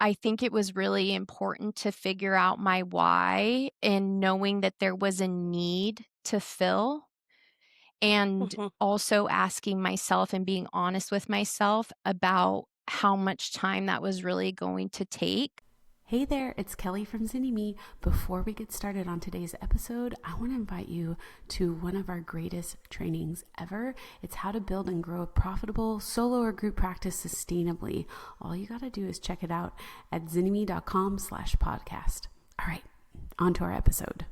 I think it was really important to figure out my why and knowing that there was a need to fill, and Mhm. also asking myself and being honest with myself about how much time that was really going to take. Hey there, it's Kelly from Zinni Me. Before we get started on today's episode, I want to invite you to one of our greatest trainings ever. It's how to build and grow a profitable solo or group practice sustainably. All you got to do is check it out at zinnime.com/podcast. All right, on to our episode.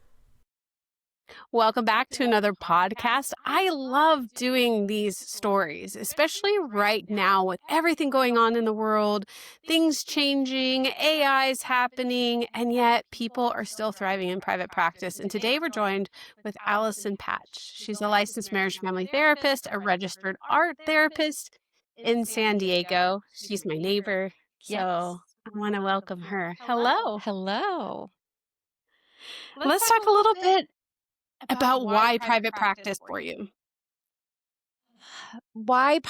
Welcome back to another podcast. I love doing these stories, especially right now with everything going on in the world, things changing, AI's happening, and yet people are still thriving in private practice. And today we're joined with Allison Patch. She's a licensed marriage family therapist, a registered art therapist in San Diego. She's my neighbor, so Yes. I want to welcome her. Hello. Hello. Let's talk a little bit about why private practice for you. Why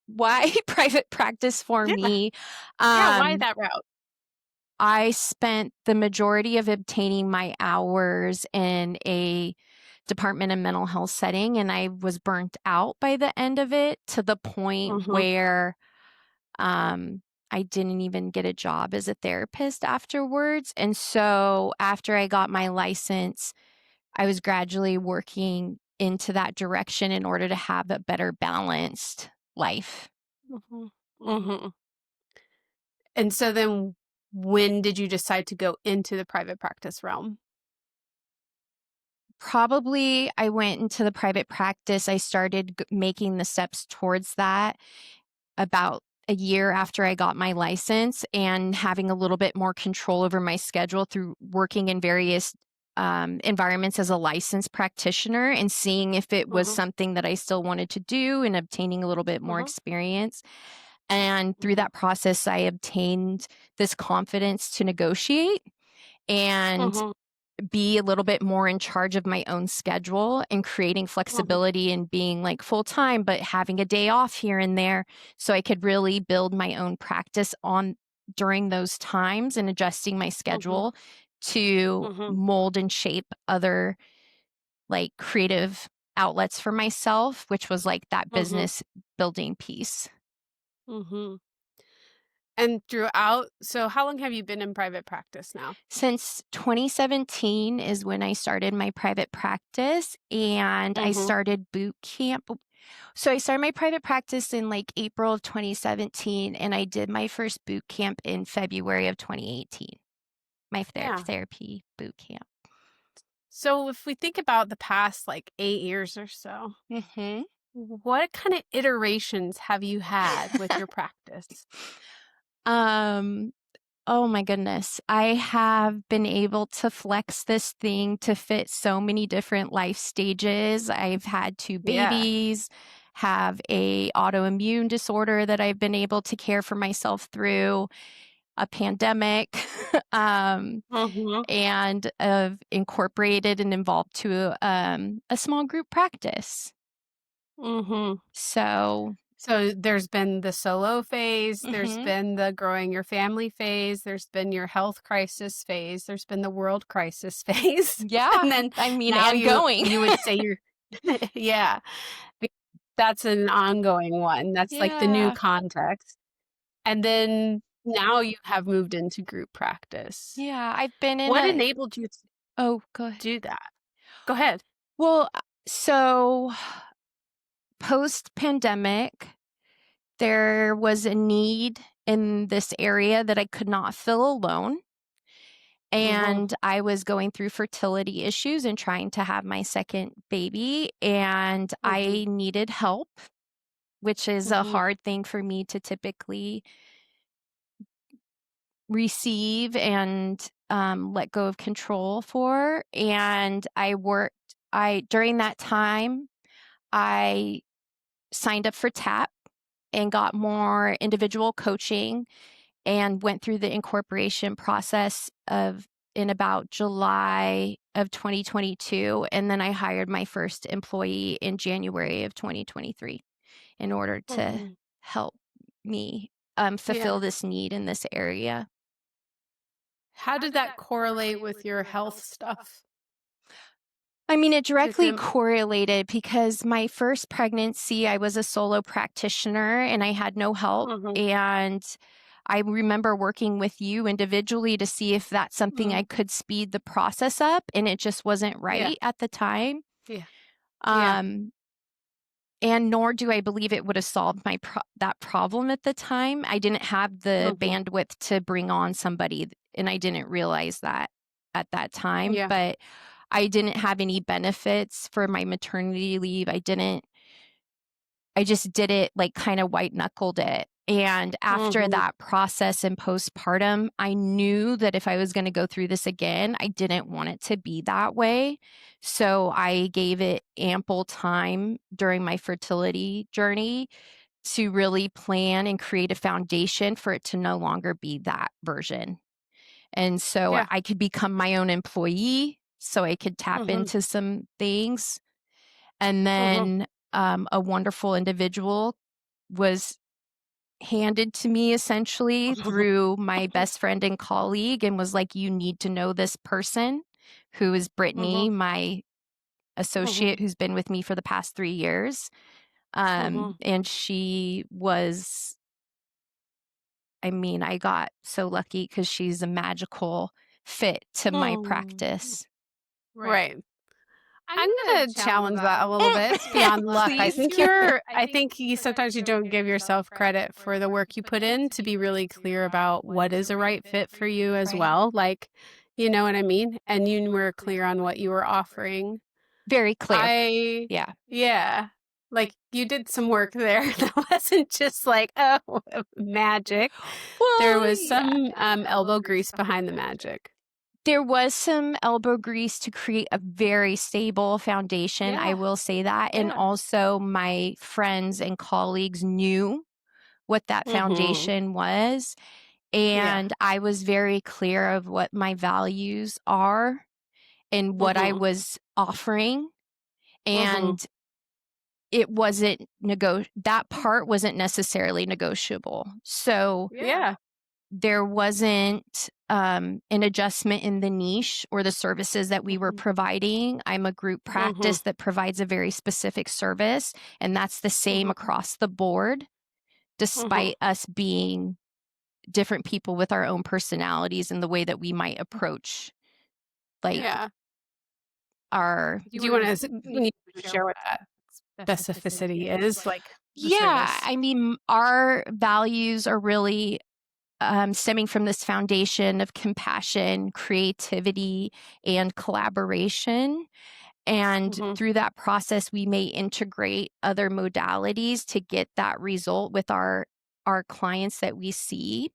why private practice for Yeah. me? Yeah, why that route? I spent the majority of obtaining my hours in a department of mental health setting, and I was burnt out by the end of it to the point Mhm, where I didn't even get a job as a therapist afterwards. And so after I got my license, I was gradually working into that direction in order to have a better balanced life. mhm, mhm. And so then when did you decide to go into the private practice realm? Probably I went into the private practice. I started making the steps towards that about a year after I got my license, and having a little bit more control over my schedule through working in various environments as a licensed practitioner and seeing if it was Mhm, something that I still wanted to do and obtaining a little bit more mhm, experience. And through mhm, that process, I obtained this confidence to negotiate and mhm, be a little bit more in charge of my own schedule and creating mhm, flexibility and being like full time, but having a day off here and there so I could really build my own practice on during those times and adjusting my mhm, schedule to mhm, mold and shape other like creative outlets for myself, which was like that mhm, business building piece. mhm. And throughout, so how long have you been in private practice now? Since 2017 is when I started my private practice, and I Mhm. started boot camp. So I started my private practice in like April of 2017, and I did my first boot camp in February of 2018. My Yeah. therapy boot camp. So if we think about the past like 8 years or so, Mhm. what kind of iterations have you had with your practice? um, oh my goodness. I have been able to flex this thing to fit so many different life stages. I've had two Yeah. babies, have a autoimmune disorder that I've been able to care for myself through, a pandemic, Mhm, and have incorporated and involved to a small group practice. mhm. So, So there's been the solo phase, there's mhm. been the growing your family phase, there's been your health crisis phase, there's been the world crisis phase, Yeah, and then I mean, now and you going. you would say you're yeah, be that's an ongoing one, that's like the new Yeah. context, and then now you have moved into group practice. Yeah, I've been in What a enabled you to oh, go ahead. do that? Go ahead. Well, so post-pandemic, there was a need in this area that I could not fill alone, Mhm, and I was going through fertility issues and trying to have my second baby, and mhm, I needed help, which is a mhm, hard thing for me to typically receive and let go of control for. And during that time, I signed up for TAP and got more individual coaching and went through the incorporation process of in about July of 2022. And then I hired my first employee in January of 2023 in order to mhm, help me fulfill this need in this area. How did that correlate with your health stuff? I mean, it directly Chicken. correlated because my first pregnancy, I was a solo practitioner and I had no help. Mhm. And I remember working with you individually to see if that's something I could speed the process up, and it just wasn't right at the time. Yeah. Yeah. Um, and nor do I believe it would have solved that problem at the time. I didn't have the Mhm. bandwidth to bring on somebody, and I didn't realize that at that time. Yeah. But I didn't have any benefits for my maternity leave. I just did it, like, kind of white knuckled it. And after Mhm. that process and postpartum, I knew that if I was going to go through this again, I didn't want it to be that way. So I gave it ample time during my fertility journey to really plan and create a foundation for it to no longer be that version. And so Yeah. I could become my own employee, so I could tap Mhm. into some things. And Mhm. then a wonderful individual was handed to me essentially through my best friend and colleague, and was like, you need to know this person, who is Brittany, Mhm. my Mhm. associate who's been with me for the past 3 years. Mhm. And she was, I mean, I got so lucky because she's a magical fit to my Mm. practice. Right. I'm gonna challenge that a little bit. It's beyond luck. Please. I think you sometimes you don't give yourself credit for the work you put in to be really clear about what is a right fit for you as Right. well. Like, you know what I mean? And you were clear on what you were offering. Very clear. I Yeah. Yeah. Like, you did some work there. That wasn't just like, oh, magic. There Well, was yeah. some elbow grease behind the magic. There was some elbow grease to create a very stable foundation, I Yeah. will say that. And Yeah. also, my friends and colleagues knew what that Mhm. foundation was. Yeah. And I was very clear of what my values are and what I Mhm. was offering. Mhm. And it wasn't that part wasn't necessarily negotiable. So Yeah. there wasn't an adjustment in the niche or the services that we were Mhm. providing. I'm a group Mhm. practice that provides a very specific service, and that's the same Mhm. across the board, Mhm. despite us being different people with our own personalities and the way that we might approach, like, Yeah. our Do you wanna when you share what that specificity is? Like, the yeah, service. I mean, our values are really stemming from this foundation of compassion, creativity, and collaboration. And Mhm. through that process, we may integrate other modalities to get that result with our clients that we see,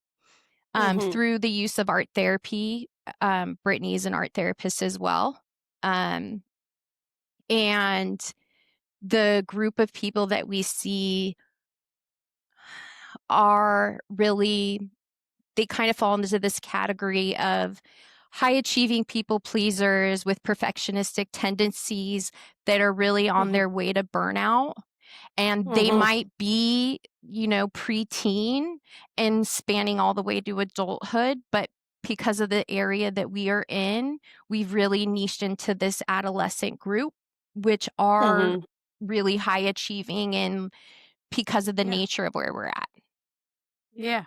Mhm. through the use of art therapy. Brittany is an art therapist as well. Um, and the group of people that we see are really, they kind of fall into this category of high achieving people pleasers with perfectionistic tendencies that are really on Mhm. their way to burnout. And they Mhm. might be, preteen and spanning all the way to adulthood, but because of the area that we are in, we've really niched into this adolescent group, which are Mhm. really high achieving, and because of the Yeah. nature of where we're at. Yeah.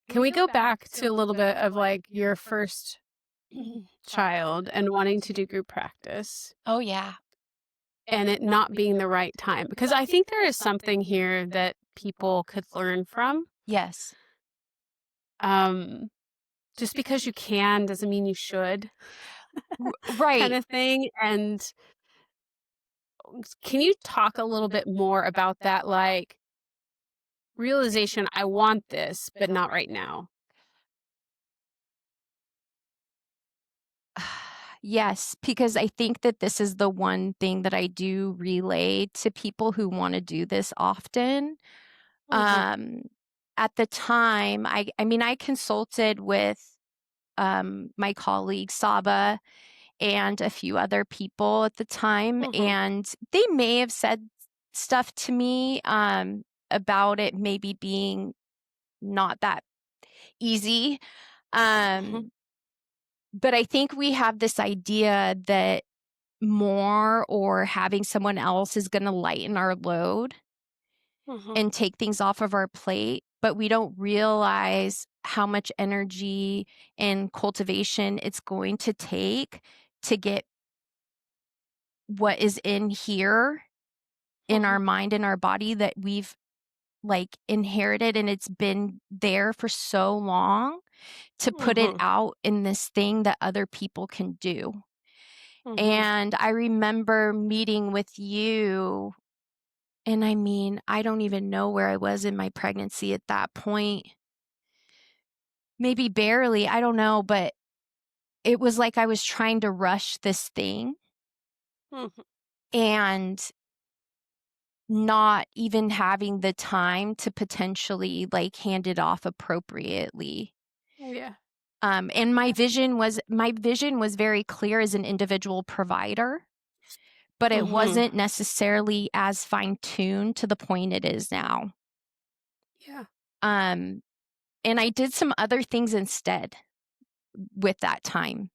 Can we go back to a little bit of, like, your first child and wanting to do group practice Oh, yeah. and it not being the right time? Because I think there is something here that people could learn from. Yes. Um, just because you can doesn't mean you should, kind Right. of thing. And can you talk a little bit more about that, like, realization, I want this, but not right now? Yes, because I think that this is the one thing that I do relay to people who want to do this often. Mhm. At the time, I mean, I consulted with my colleague Saba and a few other people at the time, Mhm. and they may have said stuff to me about it maybe being not that easy. Mhm. But I think we have this idea that more or having someone else is going to lighten our load Mhm. and take things off of our plate, but we don't realize how much energy and cultivation it's going to take to get what is in here in our Mhm. mind and our body that we've like inherited, and it's been there for so long, to put it Mhm. out in this thing that other people can do. Mhm. And I remember meeting with you, and I mean, I don't even know where I was in my pregnancy at that point. Maybe barely, I don't know, but it was like I was trying to rush this thing Mhm. and not even having the time to potentially like hand it off appropriately. Yeah. And my vision was very clear as an individual provider, but it Mhm. wasn't necessarily as fine-tuned to the point it is now. Yeah. Um, and I did some other things instead with that time.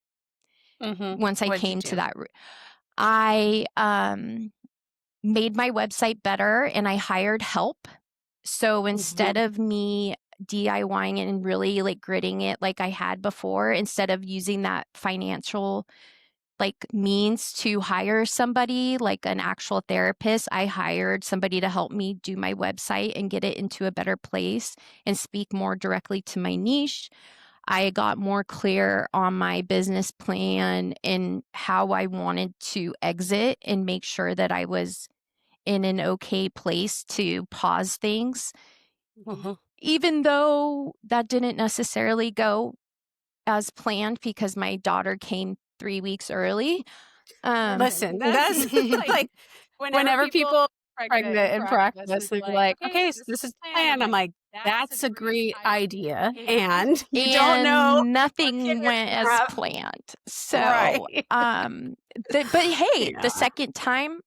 Mhm. Once I What'd you came to do? that, I made my website better and I hired help. So instead Mhm. of me DIYing it and really like gritting it like I had before, instead of using that financial like means to hire somebody like an actual therapist, I hired somebody to help me do my website and get it into a better place and speak more directly to my niche. I got more clear on my business plan and how I wanted to exit and make sure that I was in an okay place to pause things, Mhm. even though that didn't necessarily go as planned because my daughter came 3 weeks early. Listen, that's like whenever people are pregnant in practice, they're like, okay, so this is the plan. I'm like, that's a great idea. And you don't know And what kid nothing it's went gonna as have. planned. Right. So, but hey, the Yeah. second time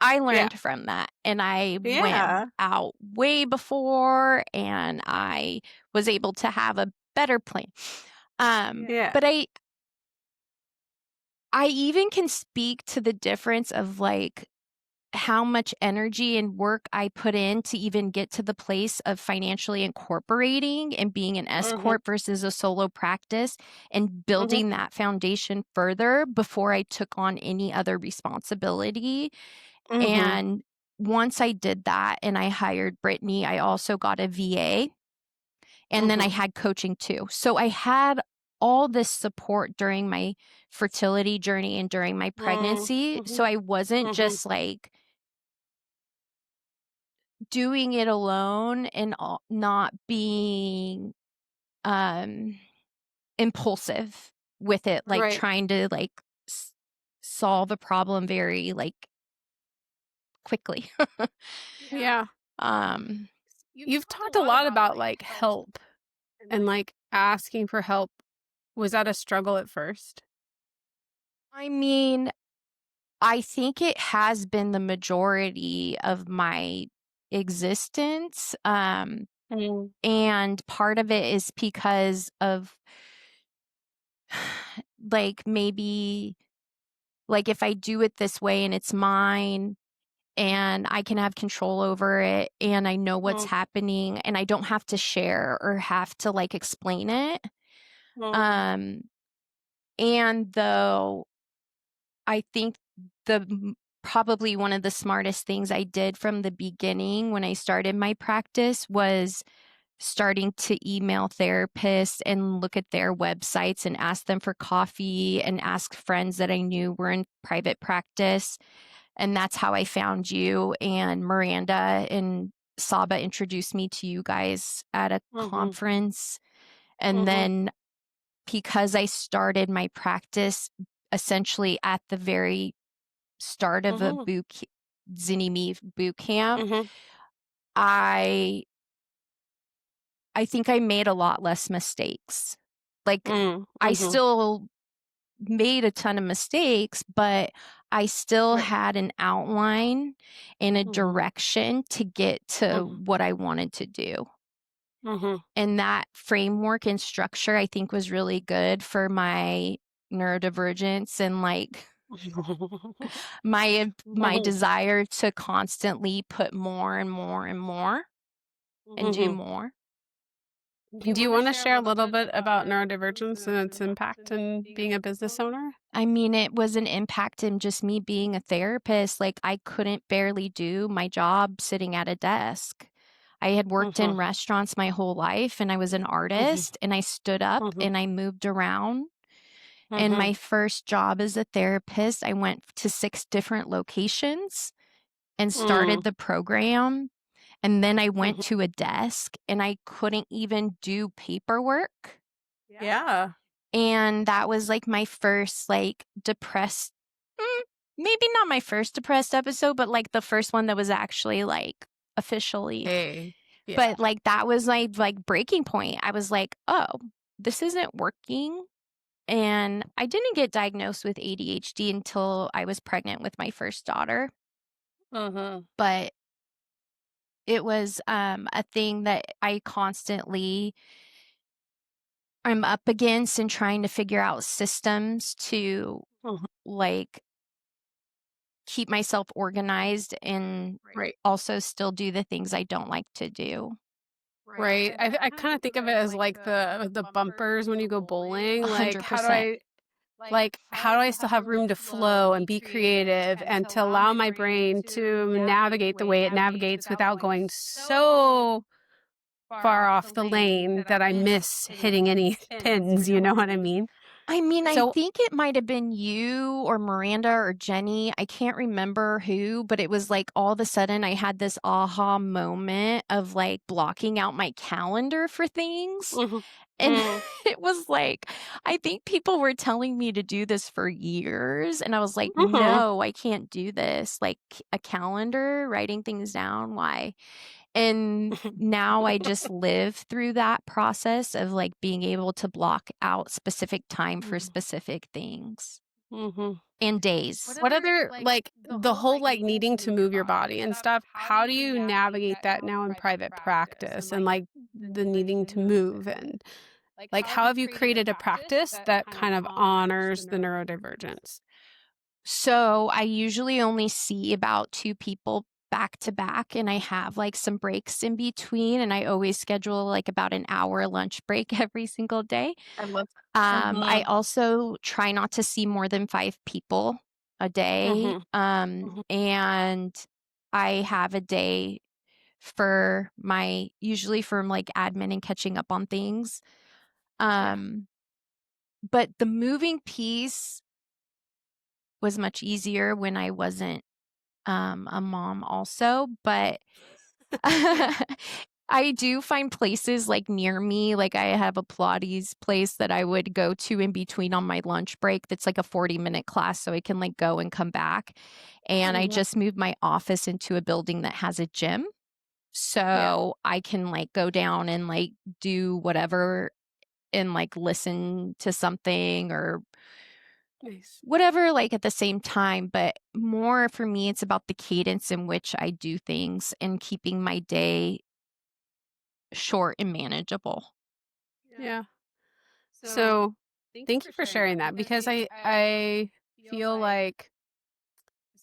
I Yeah. learned from that and I went Yeah. out way before and I was able to have a better plan. Yeah. But I even can speak to the difference of like how much energy and work I put in to even get to the place of financially incorporating and being an S Mhm. corp versus a solo practice and Mhm. building that foundation further before I took on any other responsibility. Mhm. And once I did that and I hired Brittany, I also got a VA and then I Mhm. had coaching too. So I had all this support during my fertility journey and during my Mhm. pregnancy. So Mhm. I wasn't Mhm. just like doing it alone and not being um impulsive with it, like Right. trying to like solve a problem very like quickly. Yeah. um You've talked a lot about like help and like asking for help. Was that a struggle at first? I mean, I think it has been the majority of my existence. Mm. And part of it is because of like maybe like if I do it this way and it's mine and I can have control over it and I know what's Mm. happening and I don't have to share or have to like explain it. Mm. Um, and though I think probably one of the smartest things I did from the beginning when I started my practice was starting to email therapists and look at their websites and ask them for coffee and ask friends that I knew were in private practice. And that's how I found you. And Miranda and Saba introduced me to you guys at a Mhm. conference. And Mhm. then because I started my practice essentially at the very start of a Mhm. Zinni boot camp, Mhm. I I think I made a lot less mistakes. Like Mm. I Mhm. still made a ton of mistakes, but I still Right. had an outline and a Mhm. direction to get to Mhm. what I wanted to do. Mhm. And that framework and structure, I think, was really good for my neurodivergence and like my desire to constantly put more and more and more and do Mhm. more. Do you want to share a little bit about neurodivergence and its impact in being a business owner? I mean, it was an impact in just me being a therapist. Like, I couldn't barely do my job sitting at a desk. I had worked in Mhm. restaurants my whole life and I was an Mhm. artist and I stood up Mhm. and I moved around. And Mhm. my first job as a therapist, I went to 6 different locations and Mm. started the program. And then I went Mhm. to a desk and I couldn't even do paperwork. Yeah. And that was like my first like depressed, mm, maybe not my first depressed episode, but like the first one that was actually like officially. Hey. Yeah. But like that was my like breaking point. I was like, oh, this isn't working. And I didn't get diagnosed with ADHD until I was pregnant with my first daughter. Mhm. But it was a thing that I constantly I'm up against and trying to figure out systems to Mhm. like keep myself organized and Right. also still do the things I don't like to do. Right. I kind of think of it as like the bumpers when you go bowling. Like, 100%. how do I still have room to flow and be creative and to allow my brain to navigate the way it navigates without going so far off the lane that I miss hitting any pins, you know what I mean? I mean, I So, think it might have been you or Miranda or Jenny. I can't remember who, but it was like all of a sudden I had this aha moment of like blocking out my calendar for things. mhm. And Mm. it was like, I think people were telling me to do this for years. And I was like, Mhm. no, I can't do this. Like a calendar, writing things down. Why? And now I just live through that process of like being able to block out specific time for specific things Mhm. and days. What other like the whole like needing to move your body and stuff, how do you navigate that now in private practice and like the needing to move and like how have you created a practice that kind of honors the neurodivergence? So I usually only see about 2 people back to back, and I have like some breaks in between. And I always schedule like about an hour lunch break every single day. I love I Mhm. also try not to see more than 5 people a day. Mhm. Mhm. And I have a day for my usually for like admin and catching up on things. Yeah. Um, but the moving piece was much easier when I wasn't a mom also, but I do find places like near me, like I have a Pilates place that I would go to in between on my lunch break that's like a 40-minute class so I can like go and come back. And I Mhm. just moved my office into a building that has a gym. Yeah. So I can like go down and like do whatever and like listen to something or Nice. whatever, like at the same time. But more for me, it's about the cadence in which I do things and keeping my day short and manageable. Yeah. So, thank you for sharing that because I feel like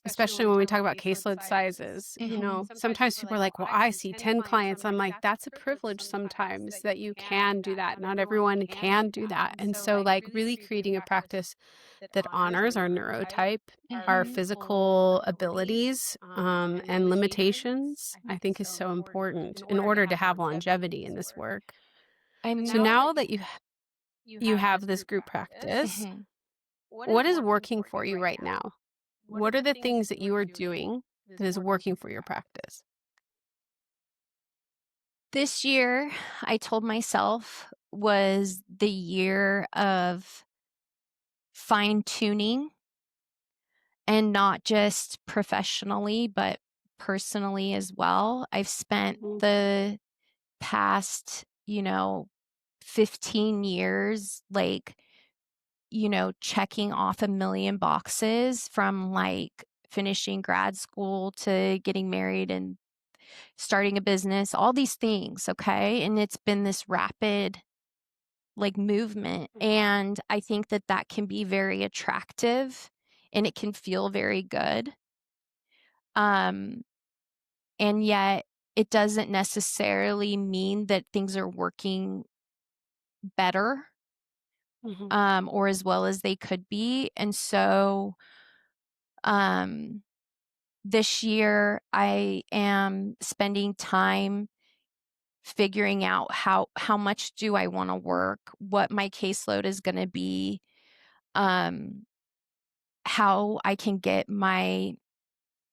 especially when we talk about caseload sizes, Mhm. sometimes people are like, well, I see 10 clients. I'm like, that's a privilege sometimes that you can do that. Not everyone can do that. And so, like, really creating a practice that honors our neurotype, our Mhm. physical abilities, and limitations, I think is so important in order to have longevity in this work. I So mean, now that you have this group practice, mhm. what is working for you right now? What are the things that you are doing that is working for your practice? This year, I told myself was the year of fine tuning and not just professionally, but personally as well. I've spent Mhm. the past, 15 years, like, checking off a million boxes from like finishing grad school to getting married and starting a business, all these things, okay? And it's been this rapid like movement. And I think that that can be very attractive and it can feel very good. And yet it doesn't necessarily mean that things are working better or as well as they could be. And so this year I am spending time figuring out how much do I want to work, what my caseload is going to be, how I can get my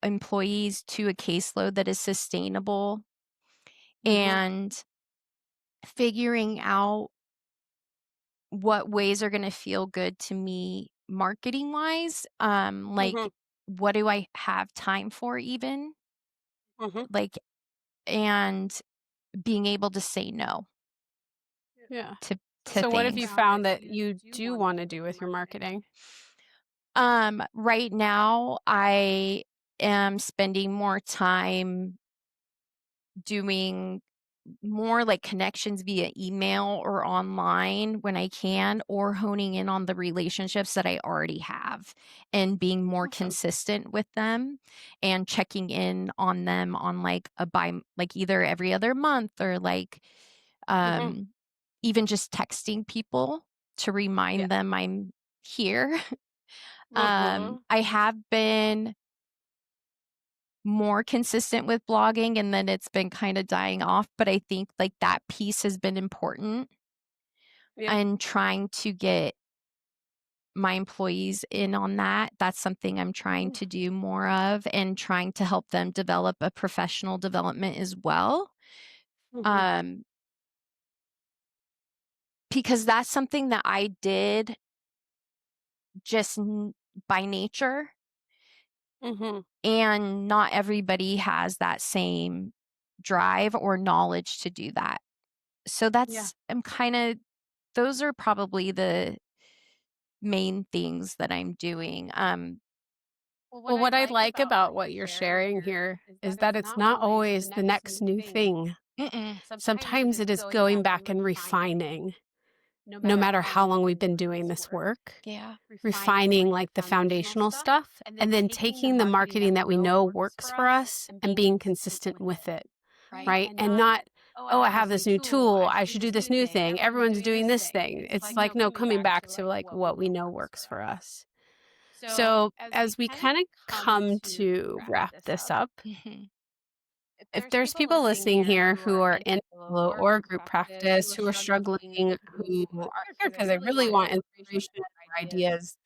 employees to a caseload that is sustainable, and figuring out what ways are going to feel good to me marketing wise. Like what do I have time for even? Like, and being able to say no Yeah. to So what have you things. found that you do want to do with your marketing? Right now I am spending more time doing more like connections via email or online when I can, or honing in on the relationships that I already have and being more Awesome. consistent with them and checking in on them on like like either every other month or like even just texting people to Yeah. remind them I'm here. I have been more consistent with blogging and then it's been kind of dying off, but I think like that piece has been important Yeah. and trying to get my employees in on that. That's something I'm trying to do more of and trying to help them develop a professional development as well. Because that's something that I did just by nature. And not everybody has that same drive or knowledge to do that. So I'm kind of, those are probably the main things that I'm doing. Well, what I like about what you're sharing here is that it's not always the next new thing. Mm-mm. Sometimes it is going back and refining, no matter how long we've been doing this work, Yeah. refining like the foundational stuff, and then taking the marketing that we know works for us and being consistent with it, right? And not, oh, I have this new tool, I should do this new thing, everyone's doing this thing. It's like, no, coming back to like what we know works for us. So as we kind of come to wrap this up, Mhm. if there's people listening here who are in solo or group practice, who are struggling, who are here because they really want inspiration or ideas,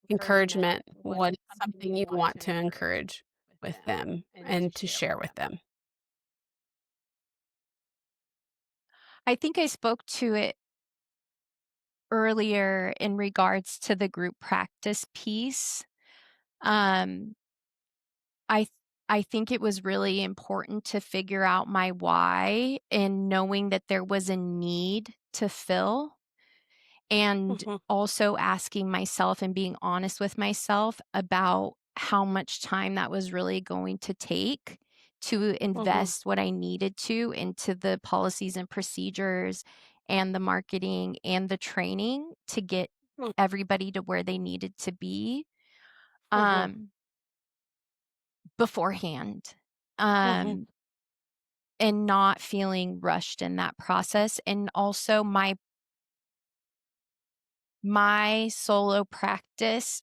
encouragement, what is something you want to encourage with them and to share with them? I think I spoke to it earlier in regards to the group practice piece. Um, I th- I think it was really important to figure out my why and knowing that there was a need to fill, and also asking myself and being honest with myself about how much time that was really going to take to invest what I needed to into the policies and procedures and the marketing and the training to get everybody to where they needed to be beforehand. And not feeling rushed in that process. And also my solo practice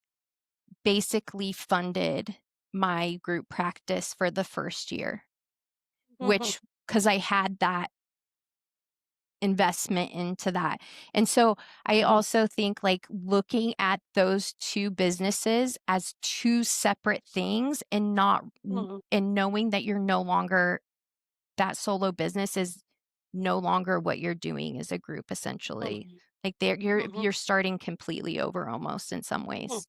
basically funded my group practice for the first year, which because I had that investment into that. And so I also think like looking at those two businesses as two separate things and not and knowing that you're no longer, that solo business is no longer what you're doing as a group essentially. Like you're starting completely over almost in some ways.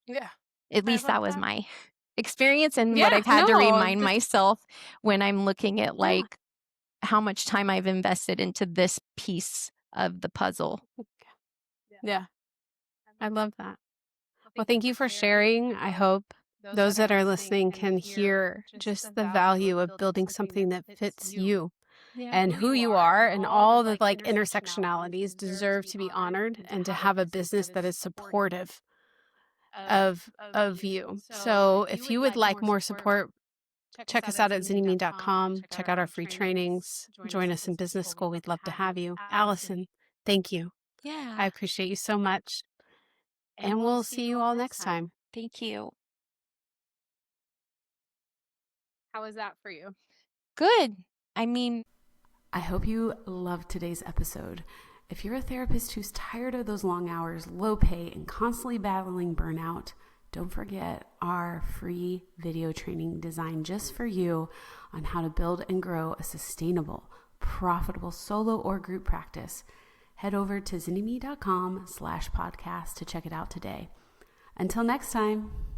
Yeah. At least that was my experience and what Yeah, I've had to no, remind myself when I'm looking at like how much time I've invested into this piece of the puzzle. yeah, I love that. Well, thank you for sharing. I hope those that are listening can hear just the value of building something that fits you and who you are, and all the like intersectionalities deserve to be honored, and to have a business that is supportive of you. So if you would like more support, check us out at zinnyme.com. Check out our free trainings. Join us in business school. We'd love to have you. Allison, thank you. Yeah. I appreciate you so much. And we'll see you all next time. Thank you. How was that for you? Good. I hope you loved today's episode. If you're a therapist who's tired of those long hours, low pay, and constantly battling burnout, don't forget our free video training designed just for you on how to build and grow a sustainable, profitable solo or group practice. Head over to zinnyme.com/podcast to check it out today. Until next time.